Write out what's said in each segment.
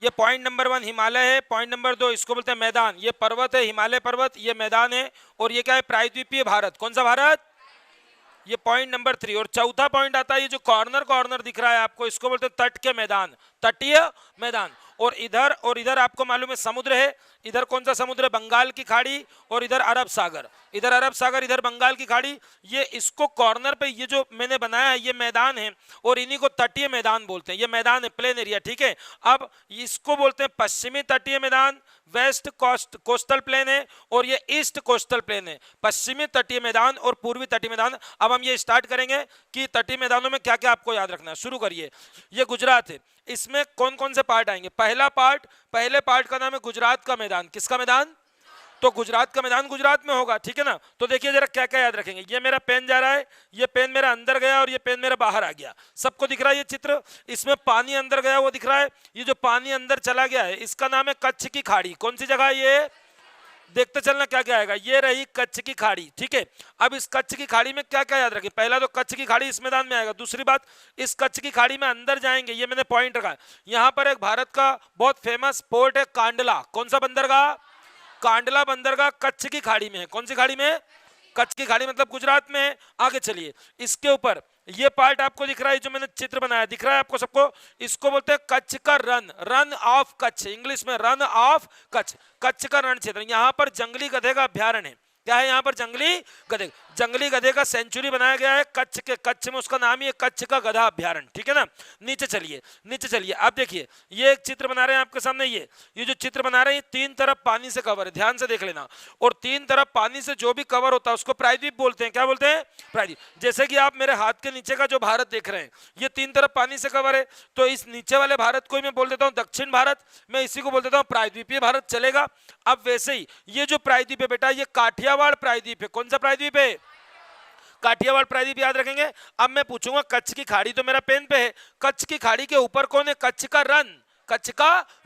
ये point number 1 Himalaya है, point number 2 इसको बोलते हैं मैदान, ये पर्वत है, हिमालय पर्वत, ये मैदान है, और ये क्या है, प्रायद्वीपीय भारत। कौन सा भारत? ये पॉइंट नंबर 3। और चौथा पॉइंट आता है, ये जो कॉर्नर कॉर्नर दिख रहा है आपको, इसको बोलते हैं तट के मैदान, तटीय मैदान। और इधर आपको मालूम है समुद्र है, इधर कौन सा समुद्र है, बंगाल की खाड़ी, और इधर अरब सागर, इधर अरब सागर, इधर बंगाल की खाड़ी। ये इसको कॉर्नर पे ये जो मैंने बनाया है ये मैदान है, और इन्हीं को तटीय मैदान बोलते हैं। ये मैदान है, प्लेन एरिया, ठीक है। अब इसको बोलते हैं पश्चिमी तटीय मैदान, वेस्ट कोस्टल प्लेन है, और ये ईस्ट कोस्टल प्लेन है। पश्चिमी तटीय मैदान और पूर्वी तटीय मैदान। अब हम ये स्टार्ट करेंगे कि तटीय मैदानों में क्या क्या आपको याद रखना है। शुरू करिए। ये गुजरात है, इसमें कौन कौन से पार्ट आएंगे? पहले पार्ट का नाम है गुजरात का मैदान। किसका मैदान? तो गुजरात का मैदान गुजरात में होगा, ठीक है ना। तो देखिए जरा क्या क्या याद रखेंगे। ये मेरा पेन जा रहा है, ये पेन मेरा अंदर गया और ये पेन मेरा बाहर आ गया। सबको दिख रहा है ये चित्र? इसमें पानी अंदर गया वो दिख रहा है। ये जो पानी अंदर चला गया है इसका नाम है कच्छ की खाड़ी। कौन सी जगह है ये? देखते चलना क्या क्या आएगा। ये रही कच्छ की खाड़ी, ठीक है। अब इस कच्छ की खाड़ी में क्या क्या याद रखें? पहला तो कच्छ की खाड़ी इस मैदान में आएगा। दूसरी बात, इस कच्छ की खाड़ी में अंदर जाएंगे, ये मैंने पॉइंट रखा है। यहाँ पर एक भारत का बहुत फेमस पोर्ट है कांडला। कौन सा बंदरगाह? कांडला बंदरगाह कच्छ की खाड़ी में है। कौन सी खाड़ी में? कच्छ की खाड़ी, मतलब गुजरात में है। आगे चलिए, इसके ऊपर ये पार्ट आपको दिख रहा है, जो मैंने चित्र बनाया दिख रहा है आपको सबको, इसको बोलते हैं कच्छ का रन ऑफ कच्छ, इंग्लिश में रन ऑफ कच्छ, कच्छ का रण क्षेत्र। यहाँ पर जंगली गधे का अभ्यारण्य है। क्या है यहाँ पर? जंगली गधे का सेंचुरी बनाया गया है कच्छ में, उसका नाम ही है कच्छ का गधा अभ्यारण्य, ठीक है ना। नीचे चलिए। अब देखिए ये एक चित्र बना रहे हैं आपके सामने। ये जो चित्र बना रहे हैं, तीन तरफ पानी से कवर है, ध्यान से देख लेना। और तीन तरफ पानी से जो भी कवर होता है उसको प्रायद्वीप बोलते हैं। क्या बोलते हैं? प्रायद्वीप। जैसे कि आप मेरे हाथ के नीचे का जो भारत देख रहे हैं, ये तीन तरफ पानी से कवर है, तो इस नीचे वाले भारत को मैं बोल देता हूँ दक्षिण भारत, मैं इसी को बोल देता हूँ प्रायद्वीपीय भारत, चलेगा। अब वैसे ही ये जो प्रायद्वीप है बेटा, ये काठियावाड़ प्रायद्वीप है। कौन सा प्रायद्वीप है? काठियावाड़ प्रायद्वीप, याद रखेंगे। अब मैं पूछूंगा कच्छ की खाड़ी, तो मेरा पेन पे है, कच्छ की खाड़ी के ऊपर कौन है? कच्छ का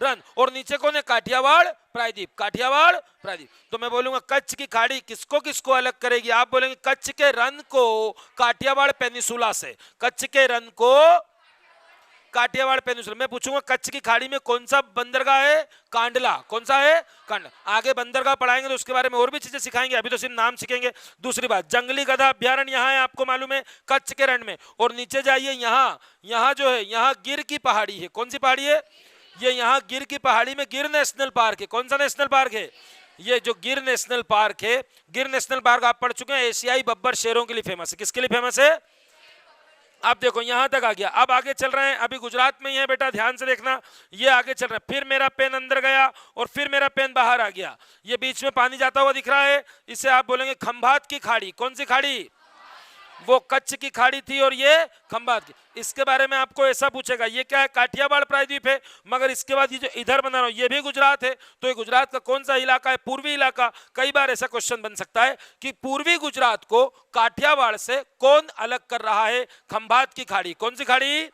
रन, और नीचे कौन है? काठियावाड़ प्रायद्वीप। तो मैं बोलूंगा कच्छ की खाड़ी किसको किसको अलग करेगी? आप बोलेंगे कच्छ के रन को काठियावाड़ पेनिसुला से, कच्छ के रन को काठियावाड़ पेनिसुला। मैं पूछूंगा कच्छ की खाड़ी में कौन सा बंदरगाह है? कांडला। कौन सा है? कांडला। आगे बंदरगाह पढ़ाएंगे तो उसके बारे में और भी चीजें सिखाएंगे, अभी तो सिर्फ नाम सीखेंगे। दूसरी बात, जंगली गधा अभ्यारण्य यहाँ है, आपको मालूम है, कच्छ के रण में। और नीचे जाइए, यहाँ जो है, यहाँ गिर की पहाड़ी है। कौन सी पहाड़ी है? ये यहाँ गिर की पहाड़ी में गिर नेशनल पार्क है। कौन सा नेशनल पार्क है? ये जो गिर नेशनल पार्क है, गिर नेशनल पार्क आप पढ़ चुके हैं, एशियाई बब्बर शेरों के लिए फेमस है। किसके लिए फेमस है? अब देखो यहां तक आ गया। अब आगे चल रहे हैं, अभी गुजरात में ही है बेटा, ध्यान से देखना। ये आगे चल रहा है, फिर मेरा पेन अंदर गया और फिर मेरा पेन बाहर आ गया। ये बीच में पानी जाता हुआ दिख रहा है, इसे आप बोलेंगे खंभात की खाड़ी। कौन सी खाड़ी? वो कच्छ की खाड़ी थी और ये खंभात की। इसके बारे में आपको ऐसा पूछेगा, ये क्या है? काठियावाड़ प्रायद्वीप है। मगर इसके बाद ये जो इधर बना रहा हूं, ये भी गुजरात है। तो ये गुजरात का कौन सा इलाका है? पूर्वी इलाका। कई बार ऐसा क्वेश्चन बन सकता है कि पूर्वी गुजरात को काठियावाड़ से कौन अलग कर रहा है? खंभात की खाड़ी। कौन सी खाड़ी?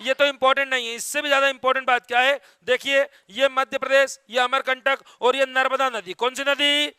ये तो इंपॉर्टेंट नहीं है, इससे भी ज्यादा इंपॉर्टेंट बात क्या है? देखिए, ये मध्य प्रदेश, ये अमरकंटक और ये नर्मदा नदी। कौन सी नदी?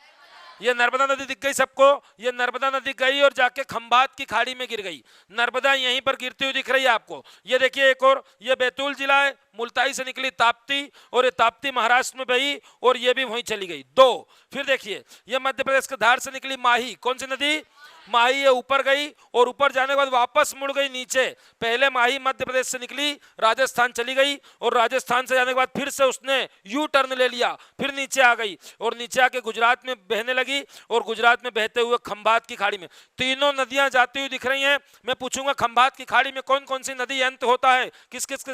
ये नर्मदा नदी दिख गई सबको। ये नर्मदा नदी गई और जाके खंभात की खाड़ी में गिर गई। नर्मदा यहीं पर गिरती हुई दिख रही है आपको। ये देखिए एक और, ये बैतूल जिला है, मुल्ताई से निकली ताप्ती, और ये ताप्ती महाराष्ट्र में बही और ये भी वहीं चली गई। दो। फिर देखिए, ये मध्य प्रदेश के धार से निकली माही। कौन सी नदी? माही। ये ऊपर गई और ऊपर जाने के बाद वापस मुड़ गई नीचे। पहले माही मध्य प्रदेश से निकली, राजस्थान चली गई, और राजस्थान से जाने के बाद फिर से उसने यू टर्न ले लिया, फिर नीचे आ गई और नीचे आके गुजरात में बहने लगी, और गुजरात में बहते हुए खंभात की खाड़ी में। तीनों नदियां जाती हुई दिख रही हैं। मैं पूछूंगा खंभात की खाड़ी में कौन कौन सी नदी अंत होता है? किस किस?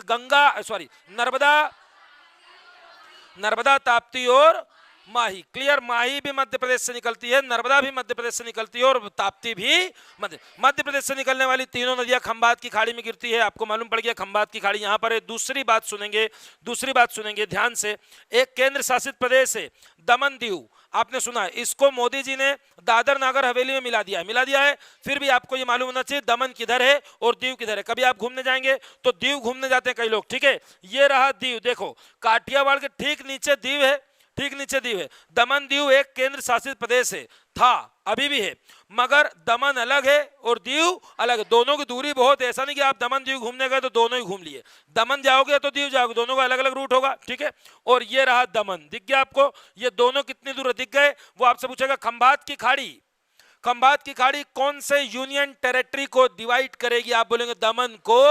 नर्मदा, ताप्ती और माही। क्लियर? माही भी मध्य प्रदेश से निकलती है, नर्मदा भी मध्य प्रदेश से निकलती है, और ताप्ती भी मध्य प्रदेश से निकलने वाली तीनों नदियां खंभात की खाड़ी में गिरती है। आपको मालूम पड़ गया खंभात की खाड़ी यहां पर है। दूसरी बात सुनेंगे ध्यान से। एक केंद्र शासित प्रदेश है दमन दीव, आपने सुना है, इसको मोदी जी ने दादर नागर हवेली में मिला दिया है। फिर भी आपको ये मालूम होना चाहिए दमन किधर है और दीव किधर है। कभी आप घूमने जाएंगे तो दीव घूमने जाते हैं कई लोग, ठीक है। ये रहा दीव, देखो काठियावाड़ के ठीक नीचे दीव है, ठीक नीचे दीव है। दमन दीव एक केंद्र शासित प्रदेश है, था, अभी भी है, मगर दमन अलग है और दीव अलग है। दोनों की दूरी बहुत है, ऐसा नहीं कि आप दमन दीव घूमने गए तो दोनों ही घूम लिए, दमन जाओगे तो दीव जाओगे, दोनों का अलग अलग रूट होगा, ठीक है। और ये रहा दमन, दिख गया आपको, ये दोनों कितनी दूर दिख गए। वो आपसे पूछेगा खंभात की खाड़ी, खंभात की खाड़ी कौन से यूनियन टेरिटरी को डिवाइड करेगी, आप बोलेंगे दमन को,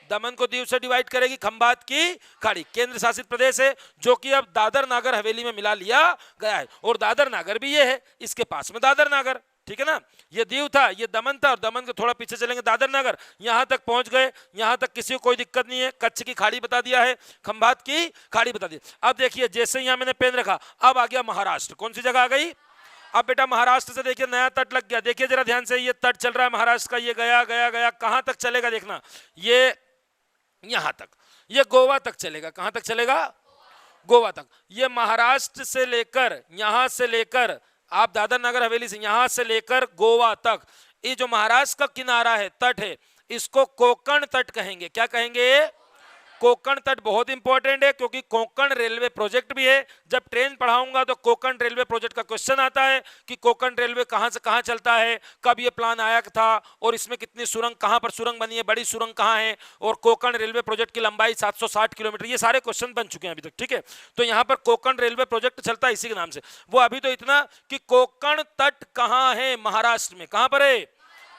दमन को दीव से डिवाइड करेगी। खंभात की खाड़ी केंद्र शासित प्रदेश है, जो कि अब दादर नागर हवेली में मिला लिया गया है, और दादर नागर भी ये है, इसके पास में दादर नागर, ठीक है ना। ये दीव था, ये दमन था, और दमन के थोड़ा पीछे चलेंगे दादर नागर, यहां तक पहुंच गए, यहां तक किसी को कोई दिक्कत नहीं है। कच्छ की खाड़ी बता दिया है, खंभात की खाड़ी बता दी। अब देखिए जैसे यहां मैंने पेन रखा, अब आ गया महाराष्ट्र, कौन सी जगह आ गई। अब बेटा महाराष्ट्र से देखिए नया तट लग गया, देखिए जरा ध्यान से, ये तट चल रहा है महाराष्ट्र का, ये गया गया गया, कहां तक चलेगा देखना, ये यहां तक, ये गोवा तक चलेगा, कहां तक चलेगा, गोवा तक। ये महाराष्ट्र से लेकर, यहां से लेकर आप दादर नगर हवेली से, यहां से लेकर गोवा तक, ये जो महाराष्ट्र का किनारा है, तट है, इसको कोंकण तट कहेंगे। क्या कहेंगे, कोंकण तट। बहुत इंपॉर्टेंट है, क्योंकि कोंकण रेलवे प्रोजेक्ट भी है। जब ट्रेन पढ़ाऊंगा तो कोंकण रेलवे प्रोजेक्ट का क्वेश्चन आता है कि कोंकण रेलवे कहां से कहां चलता है, कब ये प्लान आया था, और इसमें कितनी सुरंग, कहां पर सुरंग बनी है, बड़ी सुरंग कहां है, और कोंकण रेलवे प्रोजेक्ट की लंबाई 760 किलोमीटर, ये सारे क्वेश्चन बन चुके हैं अभी तक, ठीक है। तो यहां पर कोंकण रेलवे प्रोजेक्ट चलता है इसी के नाम से। वो अभी तो इतना कि कोंकण तट कहां है, महाराष्ट्र में, कहां पर है,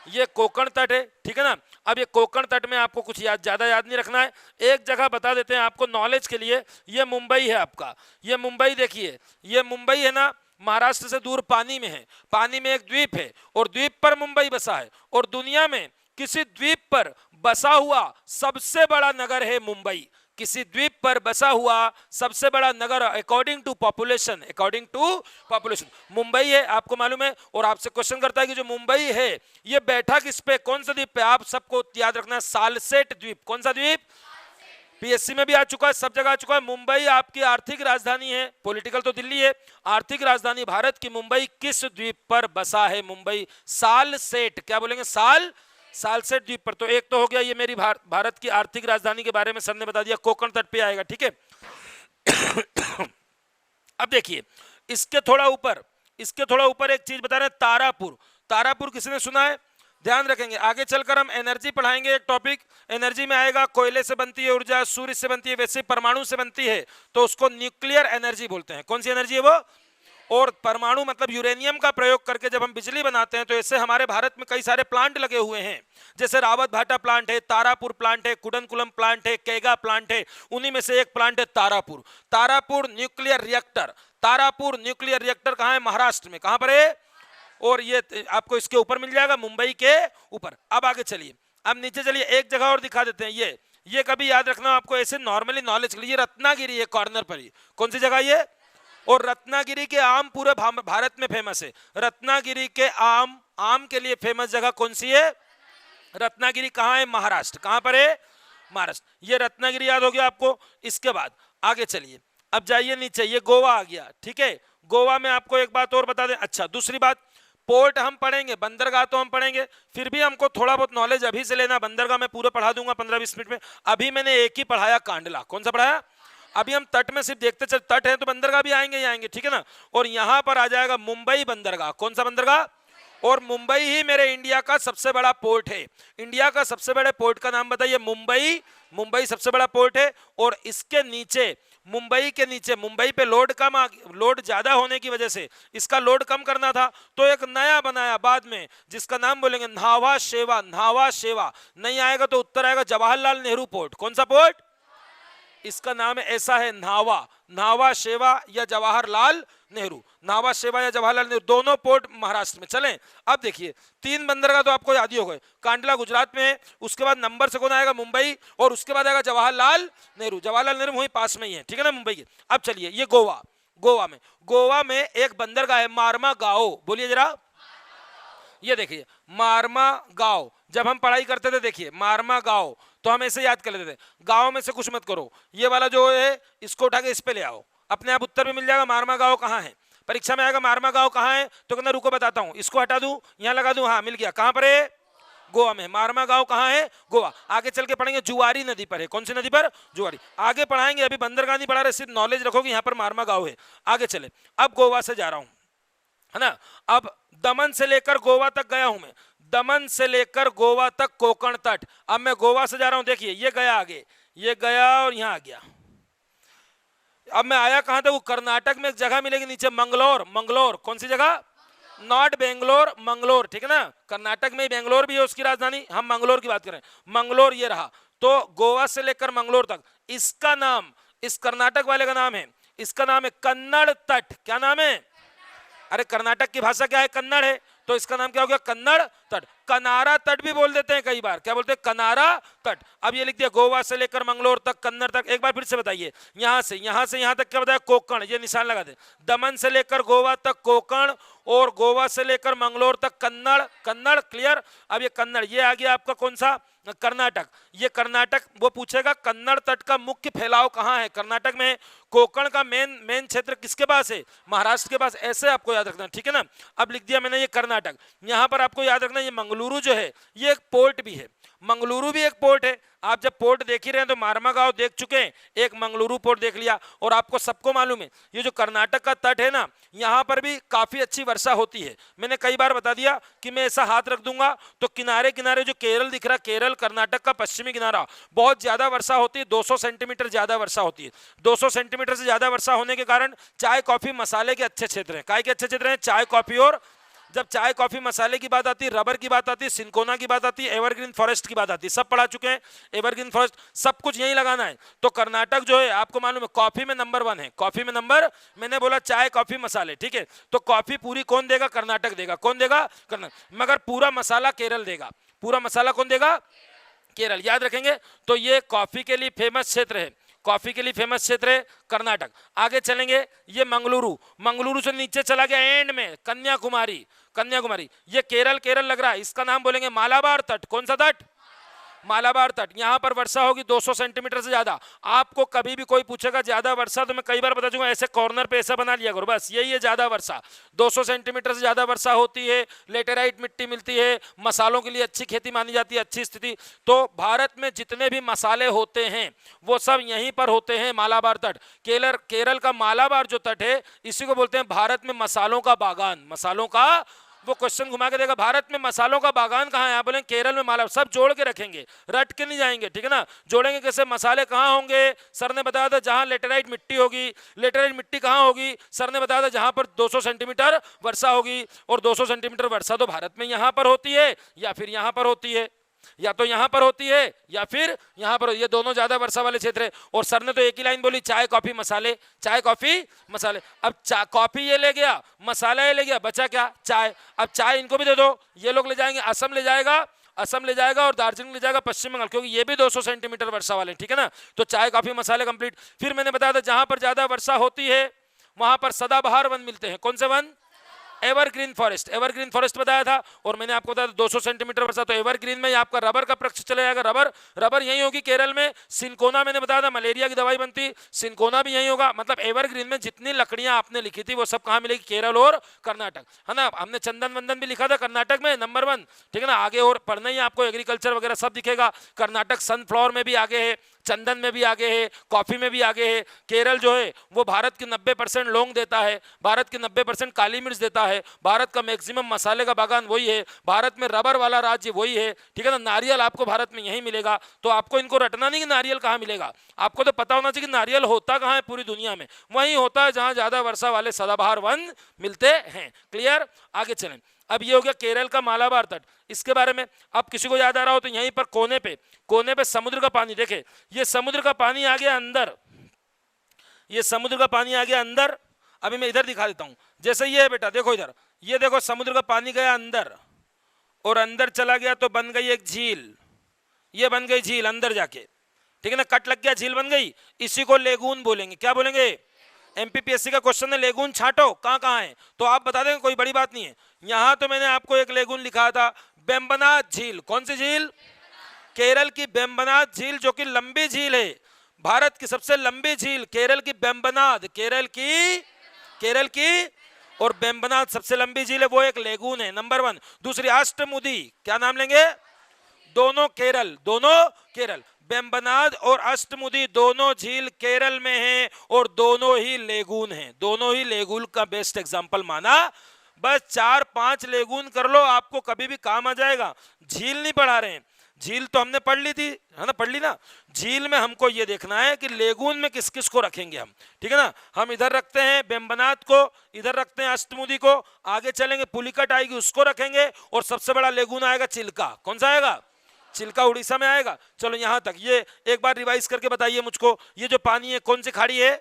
ये कोंकण तट है, ठीक है ना। अब ये कोंकण तट में आपको कुछ ज्यादा याद नहीं रखना है, एक जगह बता देते हैं आपको नॉलेज के लिए। ये मुंबई है आपका, ये मुंबई देखिए, ये मुंबई है ना, महाराष्ट्र से दूर पानी में है, पानी में एक द्वीप है, और द्वीप पर मुंबई बसा है, और दुनिया में किसी द्वीप पर बसा हुआ सबसे बड़ा नगर है मुंबई। किसी द्वीप पर बसा हुआ सबसे बड़ा नगर according to population, according to population Mumbai है, आपको मालूम है। और आपसे क्वेश्चन करता है कि जो मुंबई है ये बैठा किस पे, कौन सा द्वीप पे, आप सबको याद रखना है सालसेट द्वीप। कौन सा द्वीप, पीएससी में भी आ चुका है, सब जगह आ चुका है। मुंबई आपकी आर्थिक राजधानी है, पॉलिटिकल तो दिल्ली है, आर्थिक राजधानी भारत की मुंबई किस द्वीप पर बसा है, मुंबई सालसेट, क्या बोलेंगे, सालसेट द्वीप पर। तो एक तो हो गया ये मेरी भारत की आर्थिक राजधानी के बारे में सर ने बता दिया, कोंकण तट पे आएगा, ठीक है। अब देखिए इसके थोड़ा ऊपर एक चीज बता रहे हैं, तारापुर। तारापुर किसी ने सुना है, ध्यान रखेंगे। आगे चलकर हम एनर्जी पढ़ाएंगे, एक टॉपिक एनर्जी में आएगा, कोयले से बनती है ऊर्जा, सूर्य से बनती है, वैसे परमाणु से बनती है, तो उसको न्यूक्लियर एनर्जी बोलते हैं। कौन सी एनर्जी है वो, और परमाणु मतलब यूरेनियम का प्रयोग करके जब हम बिजली बनाते हैं, तो ऐसे हमारे भारत में कई सारे प्लांट लगे हुए हैं, जैसे रावत भाटा प्लांट है, तारापुर प्लांट है, कुडनकुलम प्लांट है, कैगा प्लांट है, उन्हीं में से एक प्लांट है Tarapur. Tarapur nuclear reactor, Tarapur nuclear reactor कहाँ है, महाराष्ट्र में, कहाँ पर है, और ये आपको इसके ऊपर मिल जाएगा, मुंबई के ऊपर। अब आगे चलिए, अब नीचे चलिए, एक जगह और दिखा देते हैं। ये कभी याद रखना आपको, ऐसे नॉर्मली नॉलेज के लिए, रत्नागिरी है कॉर्नर पर ही, कौन सी जगह ये, और रत्नागिरी के आम पूरे भारत में फेमस है। रत्नागिरी के आम के लिए फेमस जगह कौन सी है, रत्नागिरी कहाँ है, महाराष्ट्र, कहाँ पर है, महाराष्ट्र। ये रत्नागिरी याद हो गया आपको। इसके बाद आगे चलिए, अब जाइए नीचे, ये गोवा आ गया, ठीक है। गोवा में आपको एक बात और बता दें, अच्छा दूसरी बात, पोर्ट हम पढ़ेंगे, बंदरगाह तो हम पढ़ेंगे, फिर भी हमको थोड़ा बहुत नॉलेज अभी से लेना। बंदरगाह मैं पूरा पढ़ा दूंगा 15-20 मिनट में। अभी मैंने एक ही पढ़ाया, कांडला। कौन सा पढ़ाया, अभी हम तट में सिर्फ देखते चल, तट है तो बंदरगाह भी आएंगे, ठीक है ना। और यहां पर आ जाएगा मुंबई बंदरगाह। कौन सा बंदरगाह, और मुंबई ही मेरे इंडिया का सबसे बड़ा पोर्ट है। इंडिया का सबसे बड़े पोर्ट का नाम बताइए, मुंबई सबसे बड़ा पोर्ट है। और इसके नीचे, मुंबई के नीचे, मुंबई पे लोड ज्यादा होने की वजह से इसका लोड कम करना था, तो एक नया बनाया बाद में, जिसका नाम बोलेंगे न्हावा शेवा। नहीं आएगा तो उत्तर आएगा जवाहरलाल नेहरू पोर्ट। कौन सा पोर्ट, इसका नाम ऐसा है, न्हावा शेवा या जवाहरलाल नेहरू, न्हावा शेवा या जवाहरलाल नेहरू, दोनों पोर्ट महाराष्ट्र में। चलें अब देखिए, 3 बंदरगाह तो आपको याद ही हो गए। कांडला गुजरात में है, उसके बाद नंबर से कौन आएगा, मुंबई, और उसके बाद आएगा जवाहरलाल नेहरू वहीं पास में ही है, ठीक है ना, मुंबई के। अब चलिए ये गोवा में एक बंदरगाह है, मार्मा गाओ। बोलिए जरा, ये देखिए मार्मा गांव, जब हम पढ़ाई करते थे देखिए मार्मा गांव, तो हम ऐसे याद कर लेते थे। गांव में से कुछ मत करो, ये वाला जो है इसको उठा के इस पे ले आओ, अपने आप उत्तर भी मिल जाएगा। मार्मा गांव कहाँ है, परीक्षा में आएगा मार्मा गांव कहाँ है, तो कहना रुको बताता हूँ, इसको हटा दूं, यहाँ लगा दूं, हाँ मिल गया। कहाँ पर है, गोवा में। मारमा गांव कहाँ है? गोवा। आगे चल के पढ़ेंगे जुआरी नदी पर है। कौन सी नदी पर? जुआरी। आगे पढ़ाएंगे, अभी बंदरगाह नहीं पढ़ा रहे, सिर्फ नॉलेज रखोगे यहाँ पर मारमा गांव है। आगे चले, अब गोवा से जा रहा हूं, है ना। अब दमन से लेकर गोवा तक गया हूं मैं, दमन से लेकर गोवा तक कोंकण तट। अब मैं गोवा से जा रहा हूं, देखिए ये गया आगे, ये गया और यहां आ गया। अब मैं आया कहां तक? वो कर्नाटक में एक जगह मिलेगी नीचे, मंगलोर। मंगलोर कौन सी जगह? नॉट बेंगलोर, मंगलोर, ठीक है ना। कर्नाटक में बेंगलोर भी है उसकी राजधानी, हम मंगलोर की बात कर रहे हैं। मंगलोर ये रहा। तो गोवा से लेकर मंगलोर तक, इसका नाम, इस कर्नाटक वाले का नाम है, इसका नाम है कन्नड़ तट। क्या नाम है? अरे कर्नाटक की भाषा क्या है? कन्नड़ है, तो इसका नाम क्या हो गया? कन्नड़ तट। कनारा तट भी बोल देते हैं कई बार, क्या बोलते हैं? कनारा तट। अब ये लिख दिया गोवा से लेकर मंगलोर तक, कन्नड़ तक। एक बार फिर से बताइए, यहां से यहां तक क्या बताया? कोंकण, ये निशान लगा दे। दमन से लेकर गोवा तक कोंकण, और गोवा से लेकर मंगलोर तक कन्नड़। कन्नड़ क्लियर। अब ये कन्नड़, ये आ गया आपका कौन सा? कर्नाटक। ये कर्नाटक, वो पूछेगा कन्नड़ तट का मुख्य फैलाव कहां है? कर्नाटक में। कोंकण का मेन क्षेत्र किसके पास है? महाराष्ट्र के पास। ऐसे आपको याद रखना, ठीक है ना। अब लिख दिया मैंने ये कर्नाटक। यहां पर आपको याद रखना, ये मंगलुरु जो है ये एक पोर्ट भी है। मंगलुरु भी एक पोर्ट है। आप जब पोर्ट देख ही रहे हैं तो मारमा गांव देख चुके हैं, एक मंगलुरु पोर्ट देख लिया। और आपको सबको मालूम है ये जो कर्नाटक का तट है ना, यहां पर भी काफी अच्छी वर्षा होती है। मैंने कई बार बता दिया कि मैं ऐसा हाथ रख दूंगा तो किनारे किनारे जो केरल दिख रहा, केरल कर्नाटक का पश्चिमी किनारा, बहुत ज्यादा वर्षा होती है। 200 सेंटीमीटर ज्यादा वर्षा होती है। 200 सेंटीमीटर से ज्यादा वर्षा होने के कारण चाय कॉफी मसाले के अच्छे क्षेत्र हैं। काय के अच्छे क्षेत्र हैं? चाय कॉफी। और जब चाय कॉफी मसाले की बात आती है, रबर की बात आती है, सिंकोना की बात आती है, एवरग्रीन फॉरेस्ट की बात आती है, सब पढ़ा चुके हैं। एवरग्रीन फॉरेस्ट सब कुछ यही लगाना है। तो कर्नाटक जो है आपको मालूम है कॉफी में नंबर 1 है। कॉफी में नंबर, मैंने बोला चाय कॉफी मसाले, ठीक है। तो कॉफी पूरी कौन देगा? कर्नाटक देगा। कौन देगा? कर्नाटक। मगर पूरा मसाला केरल देगा। पूरा मसाला कौन देगा? केरल। याद रखेंगे। तो ये कॉफी के लिए फेमस क्षेत्र है, कॉफी के लिए फेमस क्षेत्र है कर्नाटक। आगे चलेंगे, ये मंगलुरु। मंगलुरु से नीचे चला गया एंड में कन्याकुमारी। कन्याकुमारी ये केरल, केरल लग रहा है। इसका नाम बोलेंगे मालाबार तट। कौन सा तट? मालाबार तट। यहां पर वर्षा होगी 200 सेंटीमीटर से ज्यादा। आपको कभी भी कोई पूछेगा ज्यादा वर्षा, तो मैं कई बार बता दूंगा, ऐसे कॉर्नर पे ऐसा बना लिया करो, बस यही है ज्यादा वर्षा। 200 सेंटीमीटर से ज्यादा वर्षा होती है, लेटेराइट मिट्टी मिलती है, मसालों के लिए अच्छी खेती मानी जाती है, अच्छी स्थिति। तो भारत में जितने भी मसाले होते हैं वो सब यहीं पर होते हैं, मालाबार तट। केरल का मालाबार जो तट है, इसी को बोलते हैं भारत में मसालों का बागान। मसालों का, वो क्वेश्चन घुमा के देगा, भारत में मसालों का बागान कहाँ है? आप बोलेंगे केरल में माला। सब जोड़ के रखेंगे, रट के नहीं जाएंगे, ठीक है ना। जोड़ेंगे कैसे? मसाले कहाँ होंगे? सर ने बताया था जहां लेटेराइट मिट्टी होगी। लेटेराइट मिट्टी कहाँ होगी? सर ने बताया था जहां पर 200 सेंटीमीटर वर्षा होगी। और 200 सेंटीमीटर वर्षा तो भारत में यहां पर होती है या फिर यहां पर होती है, या तो यहां पर होती है या फिर यहां पर। ये दोनों ज्यादा वर्षा वाले क्षेत्र है। और सर ने तो एक ही लाइन बोली, चाय कॉफी मसाले, चाय कॉफी मसाले। अब कॉफी ये ले गया, मसाला ये ले गया, बचा क्या? चाय। अब चाय इनको भी दे दो, ये लोग ले जाएंगे, असम ले जाएगा, असम ले जाएगा, और दार्जिलिंग ले जाएगा पश्चिम बंगाल, क्योंकि ये भी 200 सेंटीमीटर वर्षा वाले, ठीक है ना। तो चाय कॉफी मसाले कंप्लीट। फिर मैंने बताया था जहां पर ज्यादा वर्षा होती है वहां पर सदाबहार वन मिलते हैं। कौन से one? Evergreen forest. Evergreen forest बताया था। और मैंने आपको बताया 200 सेंटीमीटर वर्षा, तो एवरग्रीन में आपका रबर का वृक्ष चला जाएगा। रबर, रबर यही होगी केरल में। सिंकोना मैंने बताया था मलेरिया की दवाई बनती, सिंकोना भी यही होगा। मतलब एवरग्रीन में जितनी लकड़ियां आपने लिखी थी वो सब कहां मिलेगी? केरल और कर्नाटक, है ना। हमने चंदन वंदन भी लिखा था कर्नाटक में नंबर 1, ठीक है ना। आगे और पढ़ना ही आपको, एग्रीकल्चर वगैरह सब दिखेगा। कर्नाटक सनफ्लावर में भी आगे है, चंदन में भी आगे है, कॉफी में भी आगे है। केरल जो है वो भारत की 90% लौंग देता है, भारत की 90% काली मिर्च देता है, भारत का मैक्सिमम मसाले का बागान वही है, भारत में रबर वाला राज्य वही है, ठीक है ना। नारियल आपको भारत में यही मिलेगा। तो आपको इनको रटना नहीं कि नारियल कहाँ मिलेगा, आपको तो पता होना चाहिए कि नारियल होता कहाँ है पूरी दुनिया में। वहीं होता है जहाँ ज्यादा वर्षा वाले सदाबहार वन मिलते हैं। क्लियर। आगे चलें। अब ये हो गया केरल का मालाबार तट। इसके बारे में अब किसी को याद आ रहा हो तो यहीं पर कोने पे समुद्र का पानी, देखे ये समुद्र का पानी आ गया अंदर, ये समुद्र का पानी आ गया अंदर। अभी मैं इधर दिखा देता हूं, जैसे ये है बेटा, देखो इधर, ये देखो समुद्र का पानी गया अंदर और अंदर चला गया तो बन गई एक झील, ये बन गई झील अंदर जाके, ठीक है ना। कट लग गया, झील बन गई, इसी को लेगून बोलेंगे। क्या बोलेंगे? एमपीपीएससी का क्वेश्चन है लेगून छांटो कहाँ कहाँ है, तो आप बता देंगे, कोई बड़ी बात नहीं है। यहां तो मैंने आपको एक लेगून लिखा था, बेम्बनाथ झील। कौन सी झील? केरल की बेम्बनाथ झील, जो कि लंबी झील है, भारत की सबसे लंबी झील केरल की बेम्बनाथ, केरल की और बेम्बनाथ सबसे लंबी झील है, वो एक लेगून है नंबर 1। दूसरी अष्टमुदी, क्या नाम लेंगे? दोनों केरल। वेम्बनाड और अष्टमुदी दोनों झील केरल में हैं और दोनों ही लेगून हैं, दोनों ही लेगून का बेस्ट एग्जांपल माना। बस 4-5 लेगून कर लो, आपको कभी भी काम आ जाएगा। झील नहीं पढ़ा रहे हैं, झील तो हमने पढ़ ली थी, है ना, पढ़ ली ना। झील में हमको ये देखना है कि लेगून में किस किस को रखेंगे हम, ठीक है ना। हम इधर रखते हैं वेम्बनाड को, इधर रखते हैं अष्टमुदी को, आगे चलेंगे पुलिकट आएगी उसको रखेंगे, और सबसे बड़ा लेगून आएगा चिल्का। कौन सा आएगा? चिल्का उड़ीसा में आएगा। चलो यहां तक, ये एक बार रिवाइज करके बताइए मुझको, ये जो पानी है कौन सी खाड़ी है?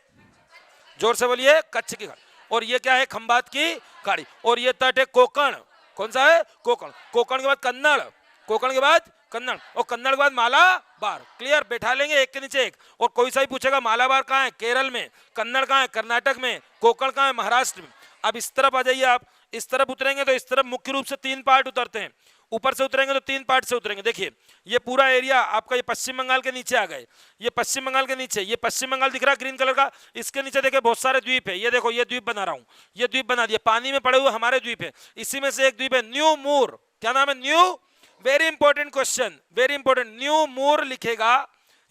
जोर से बोलिए, कच्छ की खाड़ी। और ये क्या है? खंबात की खाड़ी। और ये तट है कोकण। कौन सा है? कोकण। कोकण के बाद कन्नड़, कोकण के बाद कन्नड़, और कन्नड़ के बाद मालाबार। क्लियर? बैठा लेंगे एक के नीचे एक। और कोई सा ही पूछेगा मालाबार कहाँ है? केरल में। कन्नड़ कहाँ है? कर्नाटक में। कोकण कहाँ है? महाराष्ट्र में। अब इस तरफ आ जाइए, आप इस तरफ उतरेंगे तो इस तरफ मुख्य रूप से 3 पार्ट उतरते हैं। ऊपर से उतरेंगे तो 3 पार्ट से उतरेंगे। देखिए ये पूरा एरिया आपका, ये पश्चिम बंगाल के नीचे आ गए, ये पश्चिम बंगाल के नीचे, ये पश्चिम बंगाल दिख रहा है ग्रीन कलर का, इसके नीचे देखिए बहुत सारे द्वीप है। ये देखो, ये द्वीप बना रहा हूं, ये द्वीप बना दिए, पानी में पड़े हुए हमारे द्वीप है। इसी में से एक द्वीप है न्यू मूर। क्या नाम है? New. Very important question, very important. New Moore लिखेगा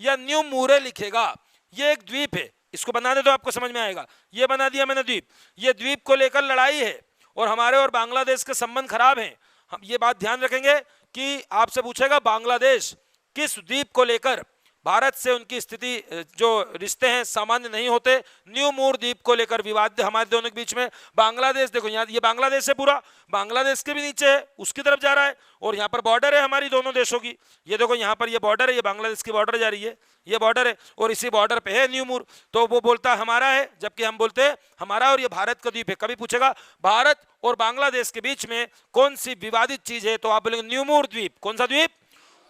या न्यू मूरे लिखेगा? ये एक द्वीप है, इसको बना दे तो आपको समझ में आएगा। ये बना दिया मैंने द्वीप। ये द्वीप को लेकर लड़ाई है और हमारे और बांग्लादेश के संबंध खराब हैं। हम ये बात ध्यान रखेंगे कि आपसे पूछेगा बांग्लादेश किस द्वीप को लेकर, भारत से उनकी स्थिति, जो रिश्ते हैं सामान्य नहीं होते। न्यू मूर द्वीप को लेकर विवाद हमारे दोनों के बीच में। बांग्लादेश देखो यहाँ, ये बांग्लादेश है पूरा, बांग्लादेश के भी नीचे है, उसकी तरफ जा रहा है, और यहाँ पर बॉर्डर है हमारी दोनों देशों की। ये देखो यहाँ पर ये बॉर्डर है, ये बांग्लादेश की बॉर्डर जा रही है, ये बॉर्डर है, और इसी बॉर्डर पे है न्यू मूर। तो वो बोलता है हमारा है, जबकि हम बोलते हैं हमारा, और ये भारत का द्वीप है। कभी पूछेगा भारत और बांग्लादेश के बीच में कौन सी विवादित चीज है, तो आप बोलेंगे न्यू मूर द्वीप। कौन सा द्वीप?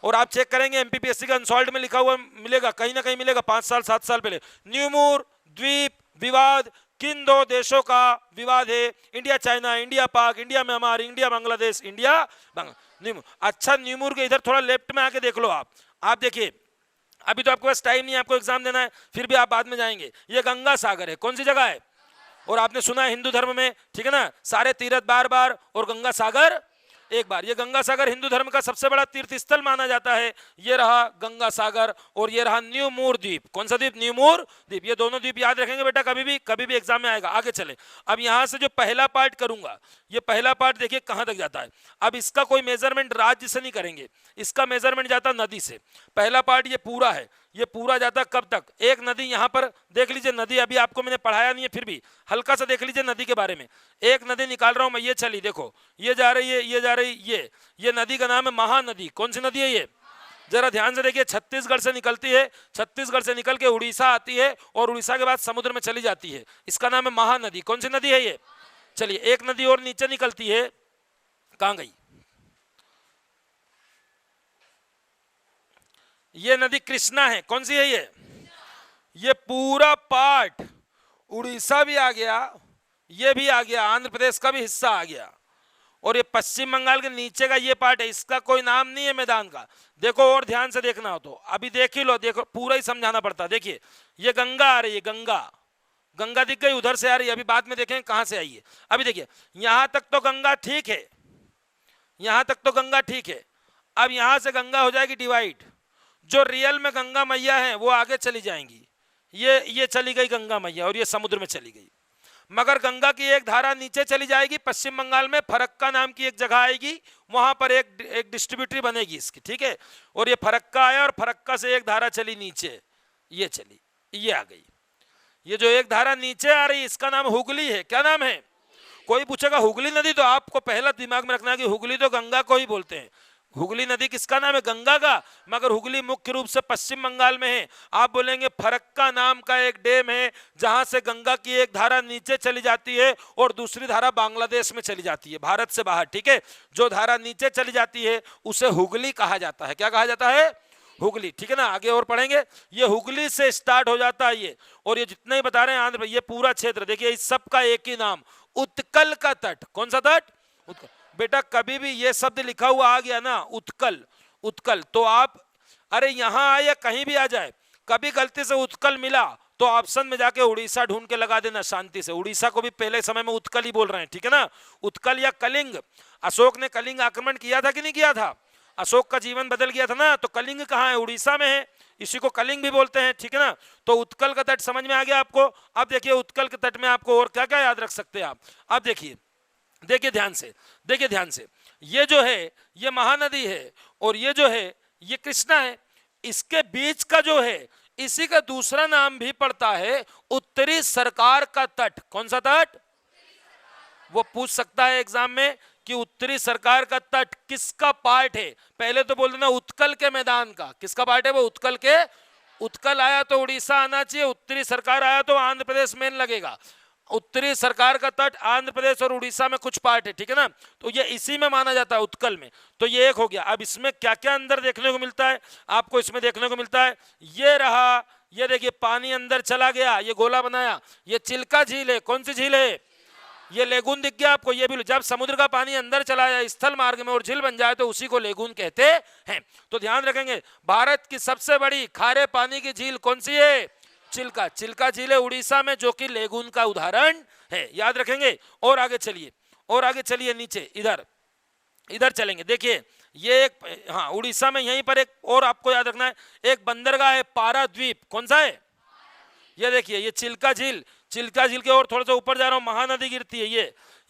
और आप चेक करेंगे एमपीपीएससी का अनसॉल्व्ड में लिखा हुआ मिलेगा, कहीं ना कहीं मिलेगा, 5 साल 7 साल पहले। न्यू मूर द्वीप विवाद किन 2 देशों का विवाद है? इंडिया चाइना, इंडिया पाक, India Myanmar, India Bangladesh, India new. अच्छा, न्यू मूर के इधर थोड़ा लेफ्ट में आके देख लो आप देखिए, अभी तो आपके पास टाइम नहीं है, आपको एग्जाम देना है, फिर भी आप बाद में जाएंगे। ये गंगा सागर है, कौन सी जगह है? और आपने सुना है हिंदू धर्म में, ठीक है ना, सारे तीर्थ बार बार और गंगा सागर एक बार। ये गंगा सागर हिंदू धर्म का सबसे बड़ा तीर्थ स्थल माना जाता है। ये रहा गंगा सागर और ये रहा न्यू मूर द्वीप। कौन सा द्वीप? न्यू मूर द्वीप। ये दोनों द्वीप याद रखेंगे बेटा, कभी भी एग्जाम में आएगा। आगे चले, अब यहां से जो पहला पार्ट करूंगा, ये पहला पार्ट देखिए कहां तक जाता है। अब इसका कोई मेजरमेंट राज्य से नहीं करेंगे, इसका मेजरमेंट जाता नदी से। पहला पार्ट ये पूरा है, ये पूरा जाता कब तक? एक नदी यहां पर देख लीजिए, नदी अभी आपको मैंने पढ़ाया नहीं है, फिर भी हल्का सा देख लीजिए नदी के बारे में। एक नदी निकाल रहा हूं मैं, ये चली, देखो ये जा रही है, ये जा रही, ये नदी का नाम है महानदी। कौन सी नदी है ये? जरा ध्यान से देखिए, छत्तीसगढ़ से निकलती है, छत्तीसगढ़ से निकल के उड़ीसा आती है और उड़ीसा के बाद समुद्र में चली जाती है। इसका नाम है महानदी। कौन सी नदी है ये? चलिए एक नदी और नीचे निकलती है, कहां गई ये नदी? कृष्णा है। कौन सी है ये? ये पूरा पार्ट उड़ीसा भी आ गया, ये भी आ गया, आंध्र प्रदेश का भी हिस्सा आ गया, और ये पश्चिम बंगाल के नीचे का ये पार्ट है। इसका कोई नाम नहीं है मैदान का। देखो और ध्यान से देखना हो तो अभी देख ही लो, देखो पूरा ही समझाना पड़ता है। देखिए ये गंगा आ रही है, गंगा दिख गई, उधर से आ रही है, अभी बाद में देखेंगे कहां से आई है। अभी देखिए यहां तक तो गंगा ठीक है, यहां तक तो गंगा ठीक है। अब यहां से गंगा हो जाएगी डिवाइड, जो रियल में गंगा मैया है वो आगे चली जाएंगी। ये चली गई गंगा मैया और ये समुद्र में चली गई। मगर गंगा की एक धारा नीचे चली जाएगी, पश्चिम बंगाल में फरक्का नाम की एक जगह आएगी, वहां पर एक डिस्ट्रीब्यूटरी बनेगी इसकी, ठीक है। और ये फरक्का आया और फरक्का से एक धारा चली नीचे, ये चली, ये आ गई। ये जो एक धारा नीचे आ रही इसका नाम हुगली है। क्या नाम है? कोई पूछेगा हुगली नदी, तो आपको पहला दिमाग में रखना है कि हुगली तो गंगा को ही बोलते हैं। हुगली नदी किसका नाम है? गंगा का। मगर हुगली मुख्य रूप से पश्चिम बंगाल में है। आप बोलेंगे फरक्का नाम का एक डैम है जहां से गंगा की एक धारा नीचे चली जाती है और दूसरी धारा बांग्लादेश में चली जाती है, भारत से बाहर, ठीक है। जो धारा नीचे चली जाती है उसे हुगली कहा जाता है। क्या कहा जाता है? हुगली, ठीक है ना। आगे और पढ़ेंगे। ये हुगली से स्टार्ट हो जाता है ये, और ये जितने ही बता रहे हैं आंध्र, ये पूरा क्षेत्र देखिए, इस सब का एक ही नाम, उत्कल का तट। कौन सा तट? उत्कल। बेटा कभी भी ये शब्द लिखा हुआ आ गया ना, उत्कल, तो आप अरे यहां आए या कहीं भी आ जाए, कभी गलती से उत्कल मिला तो ऑप्शन में जाके उड़ीसा ढूंढ के लगा देना शांति से। उड़ीसा को भी पहले समय में उत्कल ही बोल रहे हैं, ठीक है ना। उत्कल या कलिंग, अशोक ने कलिंग आक्रमण किया था कि नहीं किया था? अशोक का जीवन बदल गया था ना, तो कलिंग कहाँ है? उड़ीसा में है, इसी को कलिंग भी बोलते हैं, ठीक है ना। तो उत्कल का तट समझ में आ गया आपको। अब देखिए उत्कल के तट में आपको और क्या क्या याद रख सकते हैं आप। अब देखिए, देखिए ध्यान से, देखिए ध्यान से, ये जो है ये महानदी है और ये जो है ये कृष्णा है। इसके बीच का जो है इसी का दूसरा नाम भी पड़ता है उत्तरी सरकार का तट। कौन सा तट? वो पूछ सकता है एग्जाम में कि उत्तरी सरकार का तट किसका पार्ट है। पहले तो बोल देना उत्कल के मैदान का। किसका पार्ट है वो? उत्कल के। उत्कल आया तो उड़ीसा आना चाहिए, उत्तरी सरकार आया तो आंध्र प्रदेश मेन लगेगा। उत्तरी सरकार का तट आंध्र प्रदेश और उड़ीसा में कुछ पार्ट है, ठीक है ना। तो ये इसी में माना जाता है, उत्कल में। तो ये एक हो गया। अब इसमें क्या क्या अंदर देखने को मिलता है आपको? इसमें देखने को मिलता है ये रहा, ये देखिए पानी अंदर चला गया, ये गोला बनाया, ये चिल्का झील है। कौन सी झील है? ये लेगून दिख गया आपको। ये भी जब समुद्र का पानी अंदर चला जाए स्थल मार्ग में और झील बन जाए तो उसी को लेगून कहते हैं। तो ध्यान रखेंगे, भारत की सबसे बड़ी खारे पानी की झील कौन सी है? चिल्का। चिल्का झील है उड़ीसा में, जो कि लेगून का उदाहरण है, याद रखेंगे। और आगे चलिए, और आगे चलिए, नीचे इधर इधर चलेंगे। देखिए ये एक, हाँ उड़ीसा में यहीं पर एक और आपको याद रखना है, एक बंदरगाह है पाराद्वीप। कौन सा है? ये देखिए ये चिल्का झील। चिल्का झील के और थोड़ा सा ऊपर जा रहा हूं, महानदी गिरती है।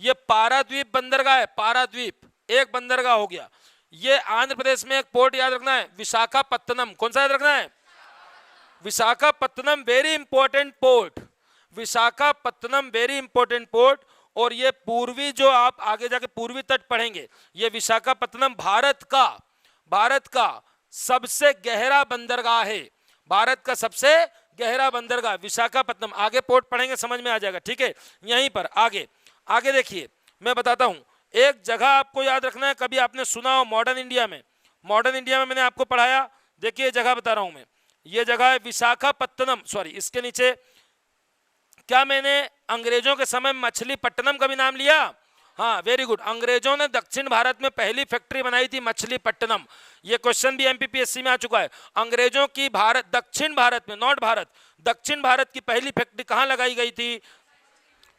ये पाराद्वीप बंदरगाह है। पाराद्वीप एक बंदरगाह हो गया। ये आंध्र प्रदेश में एक पोर्ट याद रखना है, विशाखापत्तनम। कौन सा याद रखना है? Visakhapatnam, very important port. Visakhapatnam very important port. और ये पूर्वी, जो आप आगे जाके पूर्वी तट पढ़ेंगे, ये विशाखापत्तनम भारत का सबसे गहरा बंदरगाह है। भारत का सबसे गहरा बंदरगाह विशाखापत्तनम। आगे पोर्ट पढ़ेंगे समझ में आ जाएगा, ठीक है। यहीं पर आगे आगे देखिए, मैं बताता हूं एक जगह आपको याद रखना है, कभी आपने सुना हो मॉडर्न इंडिया में। मॉडर्न इंडिया में मैंने आपको पढ़ाया। देखिए जगह बता रहा हूं मैं, ये जगह है विशाखापत्तनम। सॉरी, इसके नीचे क्या मैंने अंग्रेजों के समय मछलीपट्टनम का भी नाम लिया? हाँ, वेरी गुड। अंग्रेजों ने दक्षिण भारत में पहली फैक्ट्री बनाई थी मछलीपट्टनम। ये क्वेश्चन भी एमपीपीएससी में आ चुका है। अंग्रेजों की दक्षिण भारत में, नॉट भारत, दक्षिण भारत की पहली फैक्ट्री कहाँ लगाई गई थी?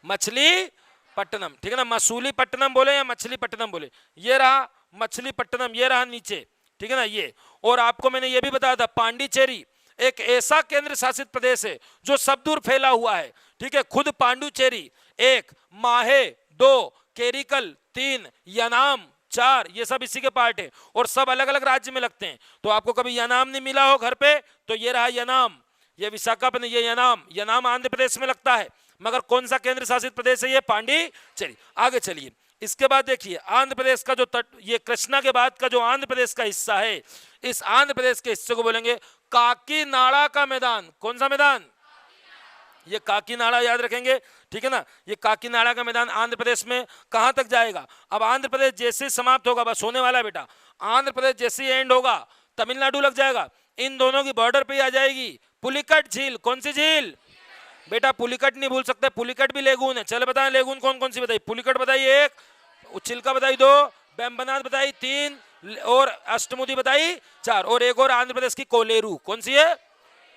मछलीपट्टनम, ठीक है ना। मसूलीपट्टनम बोले या मछलीपट्टनम बोले, ये रहा मछलीपट्टनम, ये रहा नीचे, ठीक है ना ये। और आपको मैंने ये भी बताया था पांडिचेरी एक ऐसा केंद्र शासित प्रदेश है जो सब दूर फैला हुआ है, ठीक है। खुद पांडुचेरी 1, माहे 2, केरिकल 3, यनाम 4, ये सब इसी के पार्ट है और सब अलग अलग राज्य में लगते हैं। तो आपको कभी यनाम नहीं मिला हो घर पे तो ये रहा यनाम, ये विशाखापत्तनम, ये यनाम आंध्र प्रदेश में लगता है, मगर कौन सा केंद्र शासित प्रदेश है? ये पांडिचेरी। आगे चलिए, इसके बाद देखिए आंध्र प्रदेश का जो तट, ये कृष्णा के बाद का जो आंध्र प्रदेश का हिस्सा है, इस आंध्र प्रदेश के हिस्से को बोलेंगे काकीनाडा का मैदान। कौन सा मैदान? ये काकीनाडा, याद रखेंगे, ठीक है ना। ये काकीनाडा का मैदान आंध्र प्रदेश में कहां तक जाएगा? अब आंध्र प्रदेश जैसे समाप्त होगा, बस होने वाला है बेटा, आंध्र प्रदेश जैसे एंड होगा तमिलनाडु लग जाएगा। इन दोनों की बॉर्डर पे आ जाएगी पुलिकट झील। कौन सी झील? बेटा पुलिकट नहीं भूल सकते, पुलिकट भी लेगून है। चलो बताएं लेगून कौन कौन सी बताई? पुलिकट बताई 1, चिल्का बताई 2, बेम्बनाथ बताई 3, और अष्टमुदी बताई 4, और एक और आंध्र प्रदेश की कोलेरू। कौन सी है?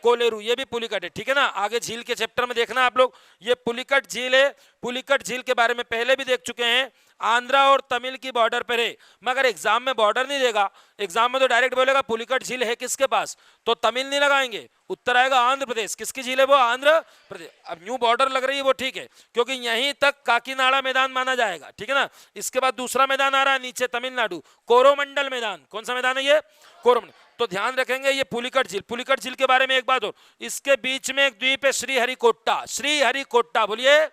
कोलेरू, ये भी पुलिकट है, ठीक है ना। आगे झील के चैप्टर में देखना आप लोग, ये पुलिकट झील है। पुलिकट झील के बारे में पहले भी देख चुके हैं, आंध्रा और तमिल की बॉर्डर पर है, मगर एग्जाम में बॉर्डर नहीं देगा। एग्जाम में तो डायरेक्ट बोलेगा पुलिकट झील है किसके पास, तो तमिल नहीं लगाएंगे, उत्तर आएगा आंध्र प्रदेश। किसकी झील है वो? आंध्र प्रदेश। अब न्यू बॉर्डर लग रही है वो, ठीक है, क्योंकि यहीं तक काकीनाडा मैदान माना जाएगा, ठीक है ना। इसके बाद दूसरा मैदान आ रहा है नीचे तमिलनाडु, कोरोमंडल मैदान। कौन सा मैदान है ये? कोरोमंडल। तो ध्यान रखेंगे ये पुलिकट झील। पुलिकट झील के बारे में एक बात और, इसके बीच में एक द्वीप है श्रीहरिकोटा। श्रीहरिकोटा बोलिए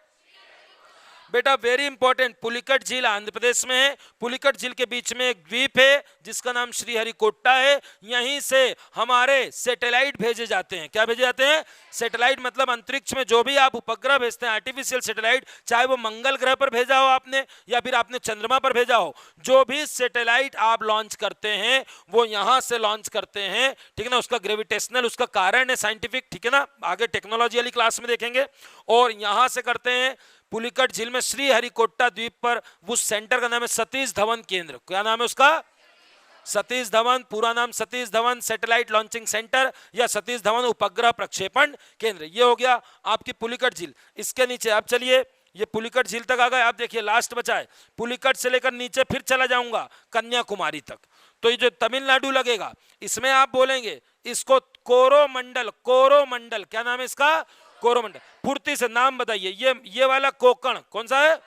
बेटा, वेरी इंपॉर्टेंट। पुलिकट झील आंध्र प्रदेश में है। पुलिकट झील के बीच में एक द्वीप है जिसका नाम श्रीहरिकोटा है। यहीं से हमारे सैटेलाइट भेजे जाते हैं। क्या भेजे जाते हैं? सैटेलाइट, मतलब अंतरिक्ष में जो भी आप उपग्रह भेजते हैं, आर्टिफिशियल सैटेलाइट, चाहे वो मंगल ग्रह पर भेजा हो आपने या फिर आपने चंद्रमा पर भेजा हो, जो भी सैटेलाइट आप लॉन्च करते हैं वो यहां से लॉन्च करते हैं, ठीक है ना। उसका ग्रेविटेशनल, उसका कारण है साइंटिफिक, ठीक है ना, आगे टेक्नोलॉजी वाली क्लास में देखेंगे। और यहां से करते हैं पुलिकट झील में श्रीहरिकोटा द्वीप पर। उस सेंटर का नाम है सतीश धवन केंद्र। क्या नाम है उसका? सतीश धवन, पूरा नाम Satish Dhawan satellite launching centre या सतीश धवन उपग्रह प्रक्षेपण केंद्र। ये हो गया आपकी पुलिकट झील। इसके नीचे आप चलिए, ये पुलिकट झील तक आ गए। आप देखिए लास्ट बचा है पुलिकट से लेकर नीचे, फिर चला जाऊंगा कन्याकुमारी तक। तो ये जो तमिलनाडु लगेगा इसमें आप बोलेंगे इसको कोरोमंडल। कोरोमंडल क्या नाम है इसका? कोरोमंडल। फुर्ती से नाम बताइए। ये वाला कोकण कौन सा है?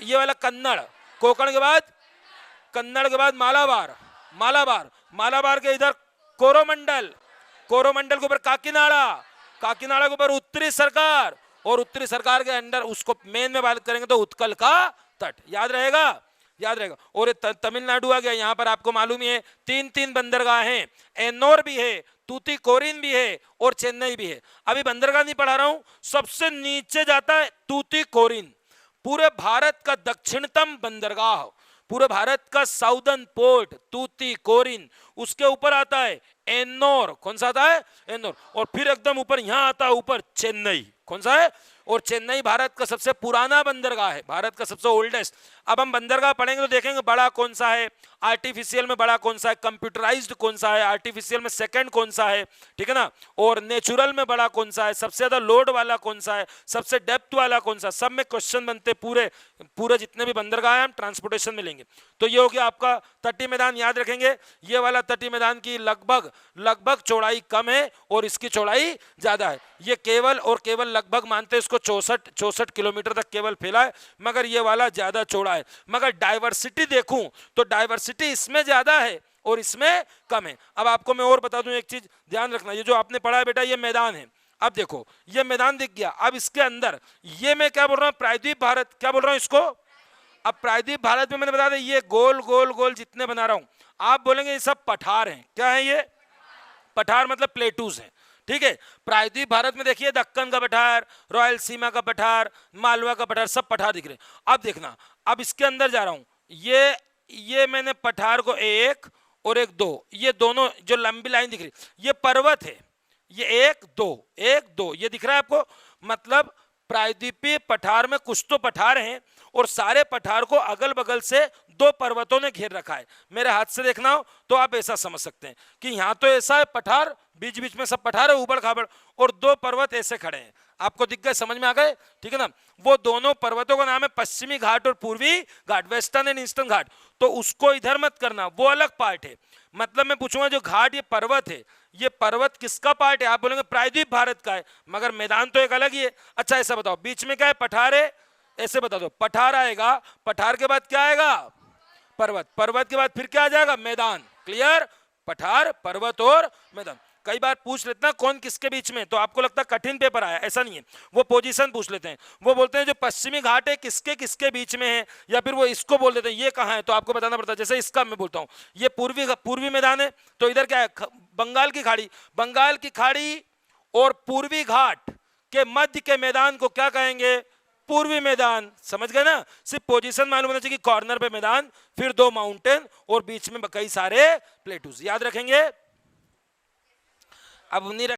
ये वाला कन्नड़। कोकण के बाद कन्नड़ के बाद मालाबार। मालाबार मालाबार के इधर कोरोमंडल। कोरोमंडल के ऊपर काकीनाडा। काकीनाडा के ऊपर उत्तरी सरकार और उत्तरी सरकार के अंडर उसको मेन में बात करेंगे तो उत्कल का तट। याद रहेगा? याद रहेगा। और तमिलनाडु आ गया। यहां पर आपको मालूम ही है 3 बंदरगाह हैं। एन्नोर भी है, तूतीकोरिन भी है और चेन्नई भी है। अभी बंदरगाह नहीं पढ़ा रहा हूं। सबसे नीचे जाता है तूतीकोरिन, पूरे भारत का दक्षिणतम बंदरगाह, पूरे भारत का साउदर्न पोर्ट तूतीकोरिन। उसके ऊपर आता है एन्नोर। कौन सा आता है? एन्नोर। और फिर एकदम ऊपर यहां आता है ऊपर चेन्नई। कौन सा है? और चेन्नई भारत का सबसे पुराना बंदरगाह है, भारत का सबसे ओल्डेस्ट। अब हम बंदरगाह पढ़ेंगे तो देखेंगे बड़ा कौन सा है, आर्टिफिशियल में बड़ा कौन सा है, कंप्यूटराइज्ड कौन सा है, आर्टिफिशियल में सेकंड कौन सा है, ठीक है ना, और नेचुरल में बड़ा कौन सा है, सबसे ज्यादा लोड वाला कौन सा है, सबसे डेप्थ वाला कौन सा। सब में क्वेश्चन बनते पूरे पूरे जितने भी बंदरगाह हैं हम ट्रांसपोर्टेशन में लेंगे। तो ये हो गया आपका तटीय मैदान। याद रखेंगे ये वाला तटीय मैदान की लगभग चौड़ाई कम है और इसकी चौड़ाई ज्यादा है। ये केवल और केवल लगभग मानते हैं इसको 64 किलोमीटर तक केवल फैला है, मगर ये वाला ज्यादा चौड़ा है। मगर डाइवर्सिटी देखूं तो डाइवर्सिटी इसमें ज्यादा है और इसमें कम है। अब आपको मैं और बता दूं एक चीज ध्यान रखना, ये जो आपने पढ़ा है बेटा ये मैदान है। अब देखो ये मैदान दिख गया। अब इसके अंदर ये मैं क्या बोल रहा हूं? प्रायद्वीप भारत। क्या बोल रहा हूं इसको? अब प्रायद्वीप भारत में मैंने बता दिया ये गोल गोल गोल जितने बना रहा हूं, आप बोलेंगे ये सब पठार हैं। क्या है ये? पठार मतलब प्लेटूज हैं, ठीक है। प्रायद्वीप भारत में देखिए दक्कन का पठार, रॉयल सीमा का पठार, मालवा का पठार, सब पठार दिख रहे हैं। अब देखना, अब इसके अंदर जा रहा हूं, ये मैंने पठार को 1 और 1 2, ये दोनों जो लंबी लाइन दिख रही ये पर्वत है। ये 1 2 ये दिख रहा है आपको। मतलब प्रायद्वीपीय पठार में कुछ तो पठार हैं और सारे पठार को अगल बगल से 2 पर्वतों ने घेर रखा है। मेरे हाथ से देखना हो तो आप ऐसा समझ सकते हैं कि यहाँ तो ऐसा है पठार, बीच बीच में सब पठार है ऊबड़ खाबड़, और 2 पर्वत ऐसे खड़े हैं। आपको दिख गए? समझ में आ गए? ठीक है ना। वो दोनों पर्वतों का नाम है पश्चिमी घाट और पूर्वी घाट, वेस्टर्न एंड ईस्टर्न घाट। तो उसको इधर मत करना, वो अलग पार्ट है। मतलब मैं पूछूंगा जो घाट ये पर्वत है, ये पर्वत किसका पार्ट है? आप बोलेंगे प्रायद्वीप भारत का है, मगर मैदान तो एक अलग ही है। अच्छा ऐसा बताओ बीच में क्या है? पठार है। ऐसे बता दो, पठार आएगा, पठार के बाद क्या आएगा? पर्वत, पर्वत के बाद फिर क्या आ जाएगा? मैदान। क्लियर? पठार, पर्वत और मैदान। कई बार पूछ लेते हैं कौन किसके बीच में, तो आपको लगता है कठिन पेपर आया, ऐसा नहीं है। वो पोजीशन पूछ लेते हैं, वो बोलते हैं जो पश्चिमी घाट है किसके किसके बीच में है, या फिर वो इसको बोल देते हैं ये कहाँ है, तो आपको बताना पड़ता है। जैसे इसका मैं बोलता हूँ ये पूर्वी मैदान है, तो इधर क्या है? बंगाल की खाड़ी। बंगाल की खाड़ी और पूर्वी घाट के मध्य के मैदान को क्या कहेंगे? पूर्वी मैदान। समझ गए ना? सिर्फ पोजीशन मालूम होना चाहिए कि कॉर्नर पे मैदान, फिर 2 माउंटेन और बीच में कई सारे प्लेटूज। याद रखेंगे? अब नहीं